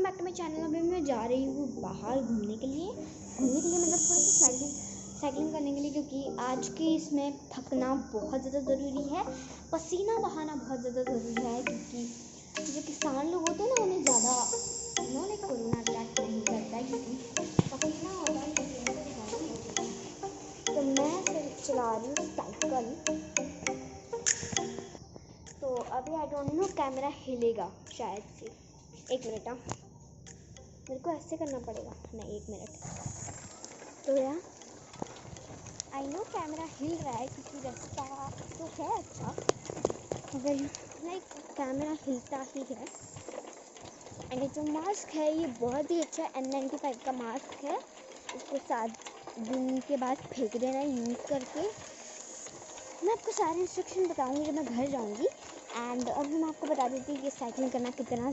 Back to my channel. अभी मैं जा रही हूँ बाहर घूमने के लिए मतलब थोड़ा सा साइकिलिंग करने के लिए, क्योंकि आज की इसमें थकना बहुत ज़्यादा ज़रूरी है, पसीना बहाना बहुत ज़्यादा ज़रूरी है, क्योंकि जो किसान लोग होते हैं ना उन्हें ज़्यादा कोरोना अटैक नहीं करता है, क्योंकि पसीना होता है तो मैं फिर चला रही हूँ साइकिल। तो अभी आई डोंट नो कैमरा हिलेगा शायद से। एक मिनट, मेरे को ऐसे करना पड़ेगा। नहीं, एक मिनट। तो यार आई नो कैमरा हिल रहा है क्योंकि रास्ता तो है अच्छा, मगर कैमरा हिलता ही है। एंड ये जो मास्क है ये बहुत ही अच्छा N95 का मास्क है। इसको 7 दिन के बाद फेंक देना यूज़ करके। मैं आपको सारे इंस्ट्रक्शन बताऊंगी जब मैं घर जाऊंगी। एंड अभी मैं आपको बता देती हूँ कि साइकिलिंग करना कितना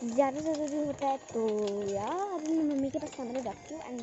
ज़्यादा ज़रूरी होता है। तो यार अभी मैं मम्मी के पास कैमरा रखती हूँ एंड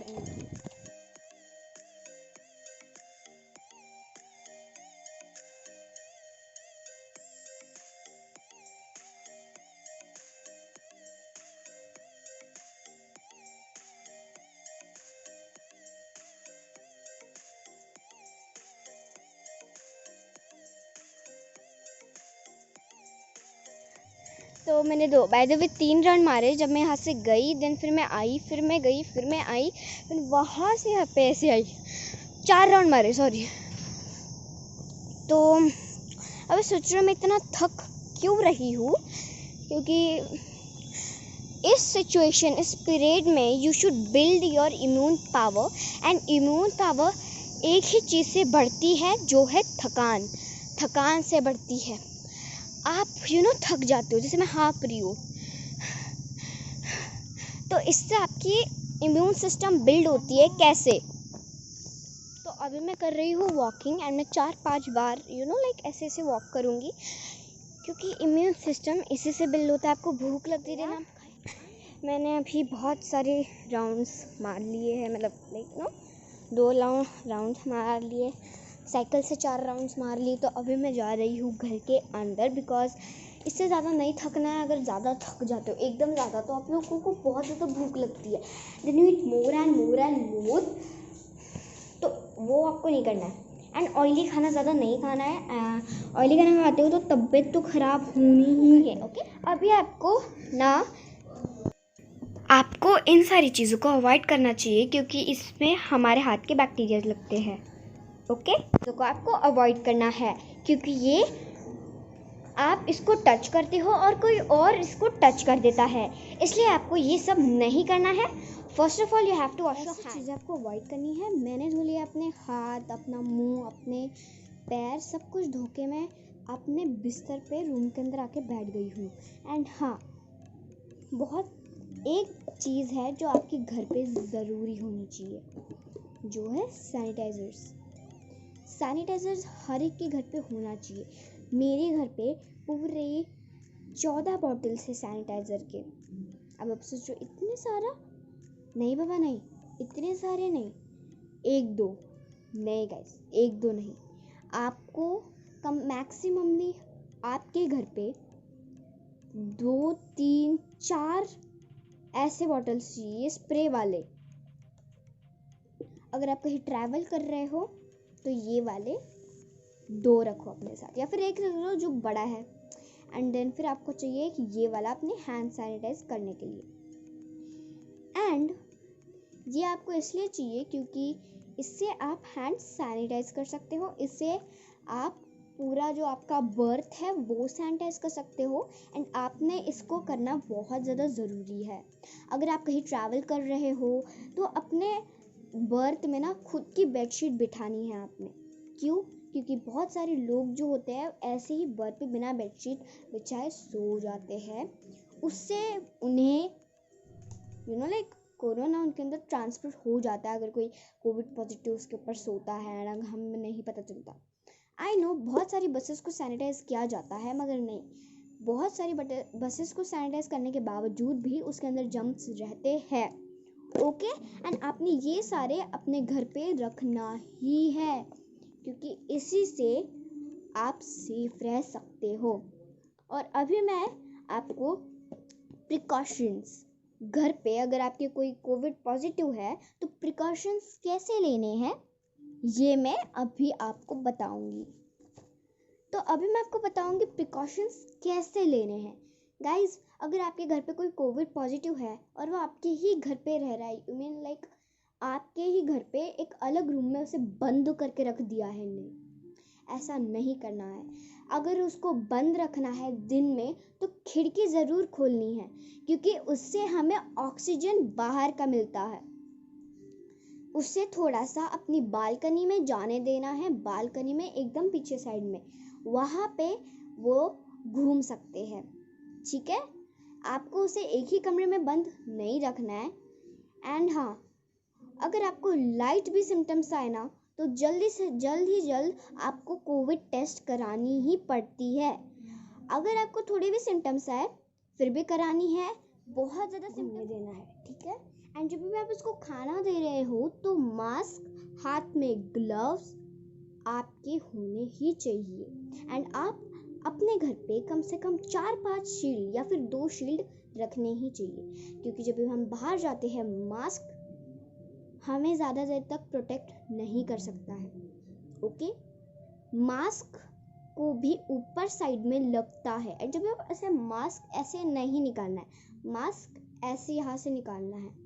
तो मैंने बाय द वे 3 राउंड मारे। जब मैं यहाँ से गई देन फिर मैं आई, फिर मैं गई, फिर मैं आई, फिर वहाँ से यहाँ पे ऐसे आई। 4 राउंड मारे, सॉरी। तो अब सोच रहा मैं इतना थक क्यों रही हूँ, क्योंकि इस सिचुएशन, इस पीरियड में you should build your immune power. And immune power एक ही चीज़ से बढ़ती है, जो है थकान से बढ़ती है। आप थक जाते हो, जैसे मैं हाँफ रही हूँ, तो इससे आपकी इम्यून सिस्टम बिल्ड होती है। कैसे? तो अभी मैं कर रही हूँ वॉकिंग एंड मैं 4-5 बार ऐसे वॉक करूँगी, क्योंकि इम्यून सिस्टम इसी से बिल्ड होता है। आपको भूख लगती है ना, मैंने अभी बहुत सारे राउंड्स मार लिए हैं, मतलब 2 राउंड मार लिए, साइकिल से 4 राउंड्स मार लिए। तो अभी मैं जा रही हूँ घर के अंदर, बिकॉज इससे ज़्यादा नहीं थकना है। अगर ज़्यादा थक जाते हो एकदम ज़्यादा, तो आप लोगों को बहुत ज़्यादा भूख लगती है, then you eat more and more, तो वो आपको नहीं करना है। एंड ऑयली खाना ज़्यादा नहीं खाना है। ऑयली खाना खाते हो तो तबीयत तो ख़राब होनी ही है। ओके, अभी आपको इन सारी चीज़ों को अवॉइड करना चाहिए, क्योंकि इसमें हमारे हाथ के बैक्टीरिया लगते हैं। ओके, तो आपको अवॉइड करना है, क्योंकि ये आप इसको टच करते हो और कोई और इसको टच कर देता है, इसलिए आपको ये सब नहीं करना है। First of all you have to wash your hand. चीज़ें आपको अवॉइड करनी है। मैंने धो लिया अपने हाथ, अपना मुंह, अपने पैर, सब कुछ धो के मैं अपने बिस्तर पे रूम के अंदर आके बैठ गई हूँ। एंड हाँ, बहुत एक चीज़ है जो आपके घर पे ज़रूरी होनी चाहिए, जो है सैनिटाइज़र्स हर एक के घर पे होना चाहिए। मेरे घर पे पूरे 14 बॉटल्स है सैनिटाइज़र के। अब आप सोचो, इतने सारा नहीं बाबा, नहीं, इतने सारे नहीं, 1-2 नहीं गाइस, 1-2 नहीं, आपको कम मैक्सिममली आपके घर पे 2-3-4 ऐसे बॉटल्स चाहिए, स्प्रे वाले। अगर आप कहीं ट्रैवल कर रहे हो तो ये वाले 2 रखो अपने साथ, या फिर 1 रख लो जो बड़ा है। एंड देन फिर आपको चाहिए कि ये वाला अपने हैंड सैनिटाइज करने के लिए। एंड ये आपको इसलिए चाहिए क्योंकि इससे आप हैंड सैनिटाइज कर सकते हो, इससे आप पूरा जो आपका बर्थ है वो सैनिटाइज कर सकते हो। एंड आपने इसको करना बहुत ज़्यादा ज़रूरी है। अगर आप कहीं ट्रैवल कर रहे हो तो अपने बर्थ में ना खुद की बेडशीट बिठानी है आपने। क्यों? क्योंकि बहुत सारे लोग जो होते हैं ऐसे ही बर्थ पे बिना बेडशीट बिछाए सो जाते हैं, उससे उन्हें कोरोना उनके अंदर ट्रांसफर हो जाता है। अगर कोई कोविड पॉजिटिव उसके ऊपर सोता है ना, हमें नहीं पता चलता। आई नो बहुत सारी बसेस को सैनिटाइज़ किया जाता है, मगर नहीं, बहुत सारी बसेस को सैनिटाइज़ करने के बावजूद भी उसके अंदर जर्म्स रहते हैं। ओके, एंड आपने ये सारे अपने घर पे रखना ही है, क्योंकि इसी से आप सेफ रह सकते हो। और अभी मैं आपको प्रिकॉशंस। घर पे अगर आपके कोई कोविड पॉजिटिव है तो प्रिकॉशंस कैसे लेने हैं ये मैं अभी आपको बताऊंगी। तो अभी मैं आपको बताऊंगी प्रिकॉशंस कैसे लेने हैं। गाइस, अगर आपके घर पे कोई कोविड पॉजिटिव है और वो आपके ही घर पे रह रहा है, यू मीन लाइक आपके ही घर पे एक अलग रूम में उसे बंद करके रख दिया है, नहीं, ऐसा नहीं करना है। अगर उसको बंद रखना है दिन में तो खिड़की ज़रूर खोलनी है, क्योंकि उससे हमें ऑक्सीजन बाहर का मिलता है। उससे थोड़ा सा अपनी बालकनी में जाने देना है, बालकनी में एकदम पीछे साइड में, वहाँ पे वो घूम सकते हैं, ठीक है। आपको उसे एक ही कमरे में बंद नहीं रखना है। एंड हाँ, अगर आपको लाइट भी सिम्टम्स आए ना तो जल्दी से जल्द आपको कोविड टेस्ट करानी ही पड़ती है। अगर आपको थोड़े भी सिम्टम्स आए फिर भी करानी है, बहुत ज़्यादा सिम्टम्स देना है, ठीक है। एंड जब भी आप उसको खाना दे रहे हो तो मास्क, हाथ में ग्लव्स आपके होने ही चाहिए। एंड आप अपने घर पे कम से कम 4-5 शील्ड या फिर 2 शील्ड रखने ही चाहिए, क्योंकि जब भी हम बाहर जाते हैं मास्क हमें ज़्यादा देर तक प्रोटेक्ट नहीं कर सकता है, ओके। मास्क को भी ऊपर साइड में लगता है, एंड जब आप ऐसे मास्क ऐसे नहीं निकालना है, मास्क ऐसे यहाँ से निकालना है।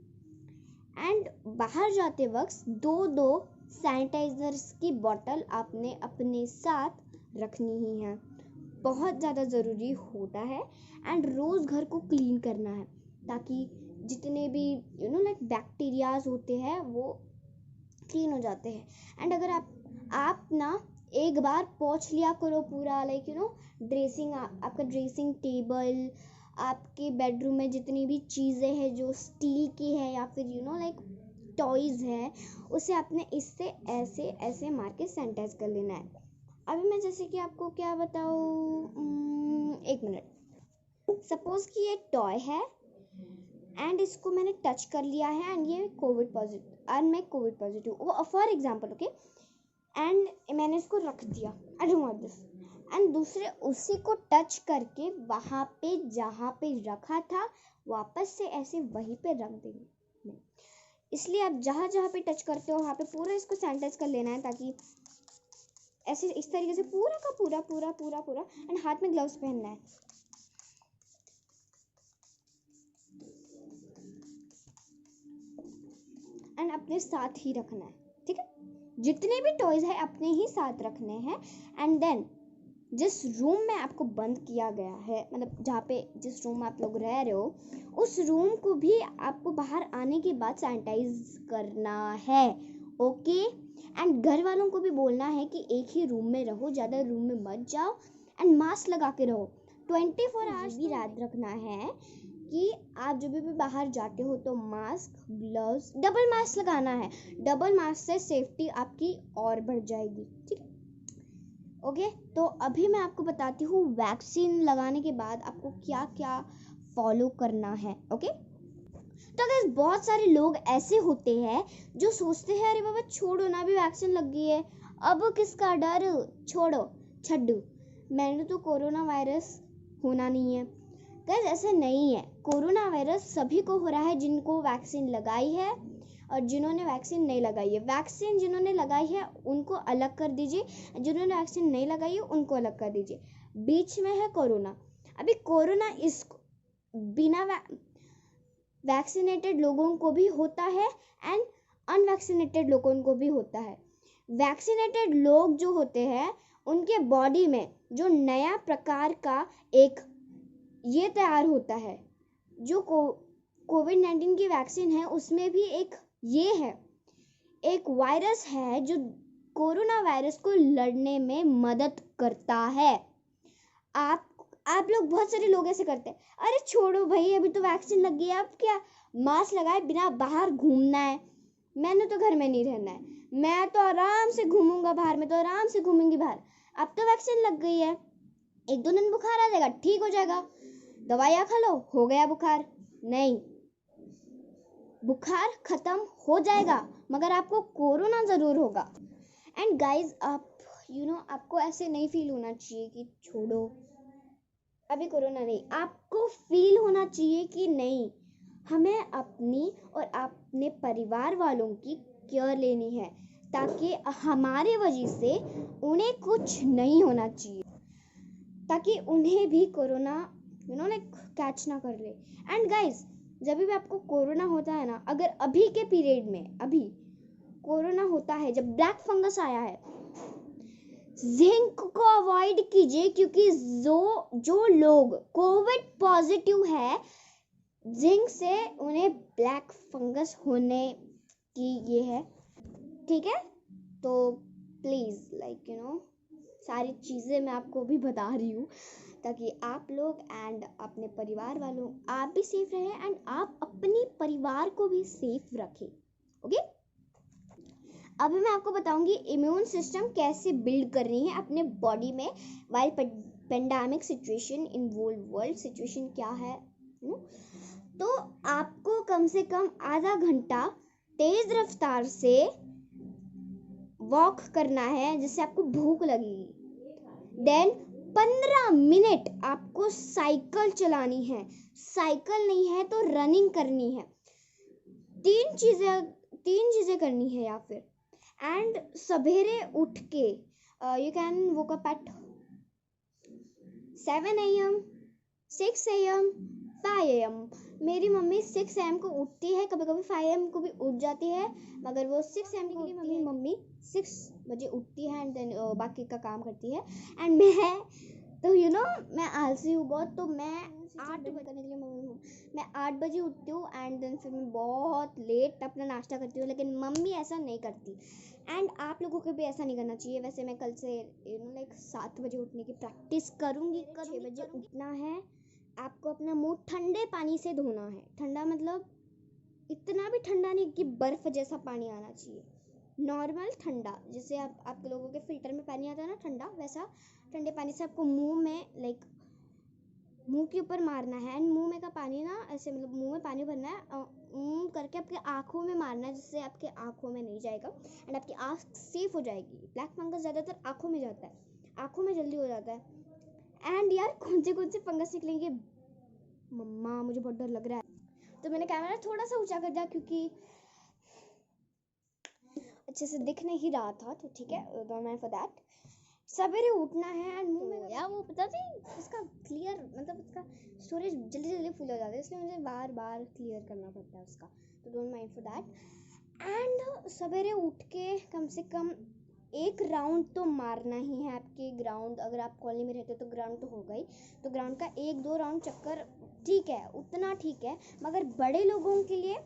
एंड बाहर जाते वक्त 2 सैनिटाइजर्स की बोतल आपने अपने साथ रखनी ही है, बहुत ज़्यादा ज़रूरी होता है। एंड रोज़ घर को क्लीन करना है ताकि जितने भी लाइक बैक्टीरियाज होते हैं वो क्लीन हो जाते हैं। एंड अगर आप ना एक बार पोंछ लिया करो पूरा, लाइक ड्रेसिंग, आपका ड्रेसिंग टेबल, आपके बेडरूम में जितनी भी चीज़ें हैं जो स्टील की है या फिर लाइक टॉयज़ है, उसे आपने इससे ऐसे ऐसे मार के सैनिटाइज कर लेना है। अभी मैं जैसे कि आपको क्या बताऊँ, एक मिनट। सपोज कि ये टॉय है एंड इसको मैंने टच कर लिया है एंड ये कोविड पॉजिटिव एंड मैं कोविड पॉजिटिव, वो फॉर एग्जांपल, ओके। एंड मैंने इसको रख दिया, I don't want this, and दूसरे उसी को टच करके वहाँ पे जहाँ पे रखा था वापस से ऐसे वहीं पे रख देंगे। इसलिए आप जहाँ जहाँ पे टच करते हो वहाँ पे पूरा इसको सैनिटाइज कर लेना है, ताकि ऐसे इस तरीके से पूरा का पूरा पूरा पूरा पूरा। एंड हाथ में ग्लव्स पहनना है। एंड अपने साथ ही रखना है, ठीक है। जितने भी टॉयज है अपने ही साथ रखने हैं। एंड देन जिस रूम में आपको बंद किया गया है, मतलब जहाँ पे जिस रूम में आप लोग रह रहे हो, उस रूम को भी आपको बाहर आने के बाद सैनिटाइज करना है, ओके। एंड घर वालों को भी बोलना है कि एक ही रूम में रहो, ज़्यादा रूम में मत जाओ, एंड मास्क लगा के रहो। 24 आवर्स भी याद रखना है कि आप जब भी बाहर जाते हो तो मास्क, ग्लव्स, डबल मास्क लगाना है। डबल मास्क से सेफ्टी आपकी और बढ़ जाएगी, ठीक है, ओके। तो अभी मैं आपको बताती हूँ वैक्सीन लगाने के बाद आपको क्या क्या फॉलो करना है, ओके। तो अगर बहुत सारे लोग ऐसे होते हैं जो सोचते हैं अरे बाबा छोड़ो ना, भी वैक्सीन लग गई है, अब किसका डर, छोड़ो छड्डू, मैंने तो कोरोना वायरस होना नहीं है। गाइस, ऐसा नहीं है। कोरोना वायरस सभी को हो रहा है जिनको वैक्सीन लगाई है और जिन्होंने वैक्सीन नहीं लगाई है। वैक्सीन जिन्होंने लगाई है उनको अलग कर दीजिए, जिन्होंने वैक्सीन नहीं लगाई है उनको अलग कर दीजिए। बीच में है कोरोना। अभी कोरोना इस बिना वैक्सीनेटेड लोगों को भी होता है एंड अनवैक्सीनेटेड लोगों को भी होता है। वैक्सीनेटेड लोग जो होते हैं उनके बॉडी में जो नया प्रकार का एक ये तैयार होता है, जो कोविड-19 की वैक्सीन है उसमें भी एक ये है, एक वायरस है जो कोरोना वायरस को लड़ने में मदद करता है। आप लोग बहुत सारे लोग ऐसे करते हैं, अरे छोड़ो भाई अभी तो वैक्सीन लग गई है, अब क्या मास्क लगाए बिना बाहर घूमना है, मैंने तो घर में नहीं रहना है, मैं तो आराम से घूमूंगा बाहर, में तो आराम से घूमूंगी बाहर। अब तो वैक्सीन लग गई है, 1-2 दिन बुखार आ जाएगा, ठीक हो जाएगा, दवाइयाँ खा लो, हो गया बुखार। नहीं, बुखार खत्म हो जाएगा मगर आपको कोरोना ज़रूर होगा। एंड गाइज, आप आपको ऐसे नहीं फील होना चाहिए कि छोड़ो अभी कोरोना नहीं, आपको फील होना चाहिए कि नहीं, हमें अपनी और अपने परिवार वालों की केयर लेनी है, ताकि हमारे वजह से उन्हें कुछ नहीं होना चाहिए, ताकि उन्हें भी कोरोना लाइक कैच ना कर ले। एंड गाइस, जब भी आपको कोरोना होता है ना, अगर अभी के पीरियड में अभी कोरोना होता है, जब ब्लैक फंगस आया है, जिंक को अवॉइड कीजिए, क्योंकि जो लोग कोविड पॉजिटिव है, जिंक से उन्हें ब्लैक फंगस होने की ये है, ठीक है। तो प्लीज़ सारी चीज़ें मैं आपको भी बता रही हूँ, ताकि आप लोग एंड अपने परिवार वालों आप भी सेफ रहें एंड आप अपने परिवार को भी सेफ रखें। ओके, अभी मैं आपको बताऊंगी इम्यून सिस्टम कैसे बिल्ड करनी है अपने बॉडी में while pandemic situation in world situation क्या है। तो आपको कम से कम आधा घंटा तेज रफ्तार से वॉक करना है, जिससे आपको भूख लगेगी। देन 15 मिनट आपको साइकिल चलानी है, साइकिल नहीं है तो रनिंग करनी है। तीन चीजें करनी है। या फिर एंड सवेरे उठ के you can woke up at 7 AM 6 AM 5 AM। मेरी मम्मी 6 AM को उठती है, कभी कभी 5 AM को भी उठ जाती है, मगर वो 6 AM को मेरी मम्मी 6 बजे उठती है एंड देन बाकी का काम करती है। एंड मैं तो मैं आलसी हूँ बहुत, तो मैं 8 बजे करने के लिए मैं 8 बजे उठती हूँ एंड देन फिर मैं बहुत लेट अपना नाश्ता करती हूँ, लेकिन मम्मी ऐसा नहीं करती। एंड आप लोगों को भी ऐसा नहीं करना चाहिए। वैसे मैं कल से 7 बजे उठने की प्रैक्टिस करूँगी। 6 बजे उठना है, आपको अपना मुंह ठंडे पानी से धोना है। ठंडा मतलब इतना भी ठंडा नहीं कि बर्फ जैसा पानी आना चाहिए, नॉर्मल ठंडा, जैसे आप लोगों के फिल्टर में पानी आता है ना ठंडा, वैसा ठंडे पानी से आपको मुंह में मुंह के ऊपर मारना है। एंड मुंह में का पानी ना ऐसे मुंह में पानी भरना है करके आपके आँखों में मारना है, जिससे आपके आँखों में नहीं जाएगा एंड आपकी आँख सेफ हो जाएगी। ब्लैक फंगस ज़्यादातर आँखों में जाता है, आँखों में जल्दी हो जाता है। एंड यार कौन से फंगस निकलेंगे मम्मा, मुझे बहुत डर लग रहा है। तो मैंने कैमरा थोड़ा सा ऊंचा कर दिया क्योंकि अच्छे से दिख नहीं रहा था, तो ठीक है, डोंट माइंड फॉर दैट। सवेरे उठना है एंड मुंह में या वो पता थी उसका क्लियर उसका स्टोरेज जल्दी जल्दी फुल हो जाता है, इसलिए मुझे बार बार क्लियर करना पड़ता है उसका, तो don't mind for that. And सवेरे उठ के कम से कम एक राउंड तो मारना ही है आपके ग्राउंड। अगर आप कॉलोनी में रहते हो तो ग्राउंड तो होगा ही, तो ग्राउंड का 1-2 राउंड चक्कर ठीक है, उतना ठीक है, मगर बड़े लोगों के लिए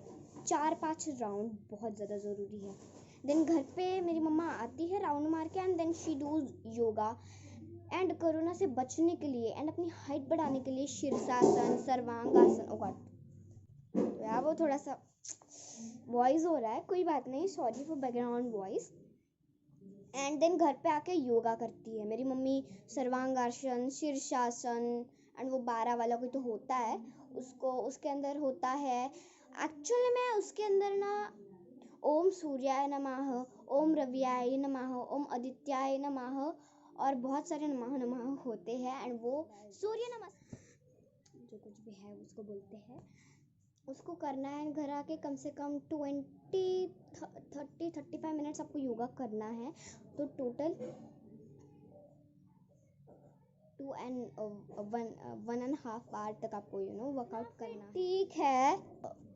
4-5 राउंड बहुत ज़्यादा ज़रूरी है। देन घर पे मेरी मम्मा आती है राउंड मार के and then she does yoga. And corona से बचने के लिए एंड अपनी हाइट बढ़ाने के लिए शीर्षासन, सर्वांगासन, ओ गॉड, तो यार वो थोड़ा सा वॉइस हो रहा है, कोई बात नहीं, sorry for background voice. And then घर पे आके योगा करती है मेरी मम्मी, सर्वांगासन, शीर्षासन, एंड वो 12 वाला कोई तो होता है, उसके अंदर होता है एक्चुअली में, उसके अंदर ना ओम सूर्याय नमः, ओम रवियाय नमः, ओम आदित्याय नमः और बहुत सारे नमः नमः होते हैं। एंड वो सूर्य नमस्कार जो कुछ भी है उसको बोलते हैं, उसको करना है। घर आके कम से कम 30-35 मिनट्स आपको योगा करना है, तो टोटल 1.5 आवर तक आपको वर्कआउट करना है, ठीक है।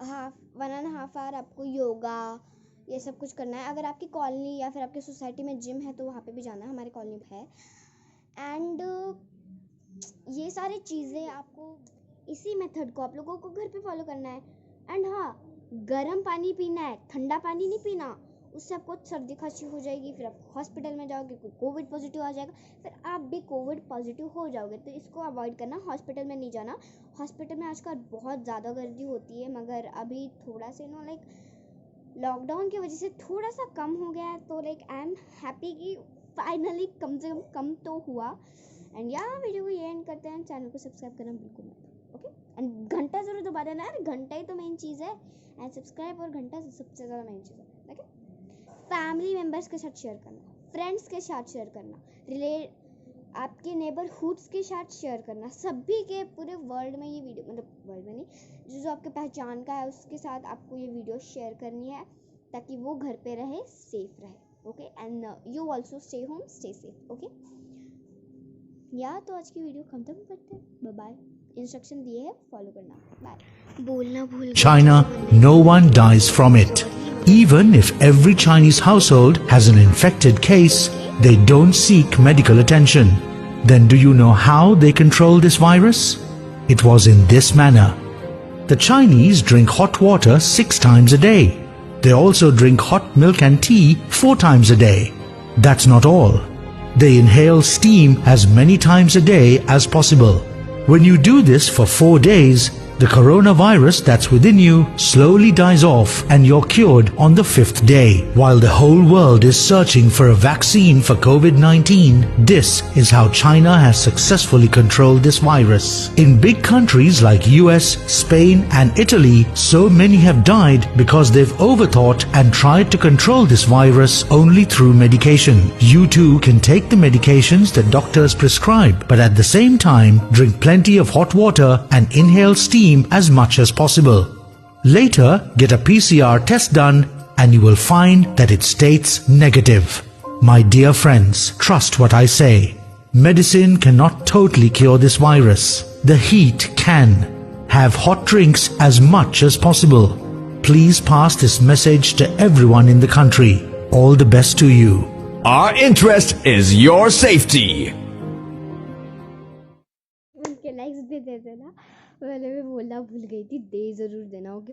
1.5 आवर आपको योगा ये सब कुछ करना है। अगर आपकी कॉलोनी या फिर आपकी सोसाइटी में जिम है तो वहाँ पे भी जाना है, हमारी कॉलोनी में है। एंड ये सारी चीज़ें आपको इसी मेथड को आप लोगों को घर पे फॉलो करना है। एंड हाँ, गर्म पानी पीना है, ठंडा पानी नहीं पीना, उससे आपको सर्दी खांसी हो जाएगी, फिर आप हॉस्पिटल में जाओगे, कोविड पॉजिटिव आ जाएगा, फिर आप भी कोविड पॉजिटिव हो जाओगे। तो इसको अवॉइड करना, हॉस्पिटल में नहीं जाना। हॉस्पिटल में आजकल बहुत ज़्यादा गर्दी होती है, मगर अभी थोड़ा से लॉकडाउन की वजह से थोड़ा सा कम हो गया है, तो आई एम हैप्पी कि फाइनली कम से कम तो हुआ। एंड या वीडियो को ये एंड करते हैं, चैनल को सब्सक्राइब करना बिल्कुल मत, ओके। एंड घंटा ज़रूर दबा देना यार, घंटा ही तो मेन चीज़ है, एंड सब्सक्राइब और घंटा सबसे ज़्यादा मेन चीज़ है, ओके। फैमिली मेम्बर्स के साथ शेयर करना, फ्रेंड्स के साथ शेयर करना, आपके नेबरहुड्स के साथ शेयर करना, सभी के पूरे वर्ल्ड में ये वीडियो, मतलब वर्ल्ड में नहीं, जो आपके पहचान का है उसके साथ आपको ये वीडियो शेयर करनी है, ताकि वो घर पे रहे, सेफ रहे. Okay, and you also stay home, stay safe. Okay या तो आज की वीडियो खत्म करते हैं. Bye bye. इंस्ट्रक्शन दिए हैं, फॉलो करना. बाय. बोलना भूल गई. China, no one dies from it. Even if every Chinese household has an infected case, they don't seek medical attention. Then do you know how they control this virus? It was in this manner. The Chinese drink hot water 6 times a day. They also drink hot milk and tea 4 times a day. That's not all. They inhale steam as many times a day as possible. When you do this for 4 days, the coronavirus that's within you slowly dies off and you're cured on the 5th day. While the whole world is searching for a vaccine for COVID-19, this is how China has successfully controlled this virus. In big countries like US, Spain and Italy, so many have died because they've overthought and tried to control this virus only through medication. You too can take the medications that doctors prescribe, but at the same time drink plenty of hot water and inhale steam as much as possible. Later, get a PCR test done and you will find that it states negative. My dear friends, trust what I say. Medicine cannot totally cure this virus. The heat can. Have hot drinks as much as possible. Please pass this message to everyone in the country. All the best to you. Our interest is your safety. उनके likes भी दे देना. पहले मैं बोलना भूल गई थी, दे जरूर देना. ओके.